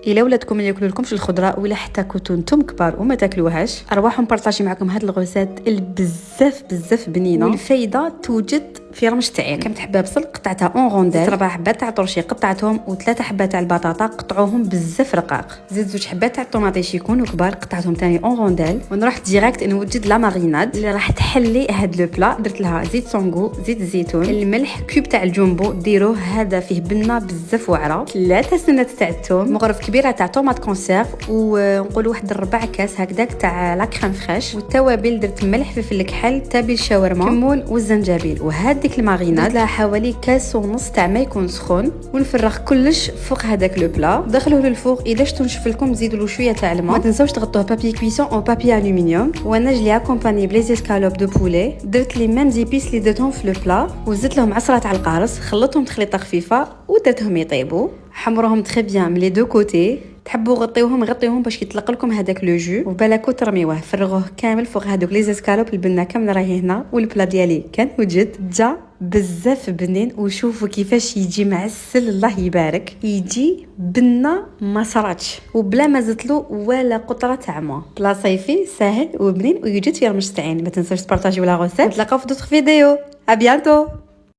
الا ولادكم ما ياكلوا لكمش الخضره ولا حتى كنتو نتوما كبار وما تاكلوهاش، ارواحوا نبارطاجي معكم هاد الغوسات بزاف بنينه، والفايده توجد في رمش عين. كم حبه بصل قطعتها اون رونديل، 4 حبات تاع طرشي قطعتهم، و3 حبات تاع البطاطا قطعوهم بزاف رقاق، زيد 2 حبات تاع الطوماطيش يكونوا كبار قطعتهم ثاني اون رونديل. ونروح ديريكت نوجد لا ماريناد اللي راح تحلي هاد لو بلا. درت لها زيت سونغو، زيت الزيتون، الملح، كوب تاع الجومبو ديروه، هذا فيه بنه بزاف واعره، 3 سنات تاع الثوم، مغرف كبيره تاع طوماط كونسيرف، ونقول واحد 4 كاس هكذاك تاع لا كريم فريش، والتوابل درت ملح، فلفل كحل، تابل شاورما، كمون والزنجبيل. وهذيك الماريناد لها حوالي كاس ونص تاع ما يكون سخون، ونفرغ كلش فوق هذاك لو بلا. دخلوه للفوق، اذا شتو نشف لكم زيدوا له شويه تاع الماء، ما تنساوش تغطوه بابي كويسون او بابي الومنيوم. وانا جلي اكومباني بليز اسكالوب دو بولي، درت لي ميم زيبيس اللي درتهم في لو بلا، وزدت لهم عصره تاع القارص، خلطتهم تخليطه خفيفه ودرتهم يطيبوا. حمروهم تري بيان من لي دو كوتي، تحبوا غطيوهم باش يطلق لكم هذاك لو جو، وبالاكو ترميوه فرغوه كامل فوق هذوك لي زاسكالوب. البنه كامله راهي هنا، والبلا ديالي كان وجد جا بزاف بنين. وشوفوا كيفاش يجي معسل، الله يبارك، يجي بنه ما صراتش وبلا ما زدتلو ولا قطره تاع ما. بلا صيفي ساهل وبنين ويوجد في رمش عين. ما تنسوش تبارطاجيو لا غوسيت. نتلاقاو في دوطخ فيديو. ا بيانتو.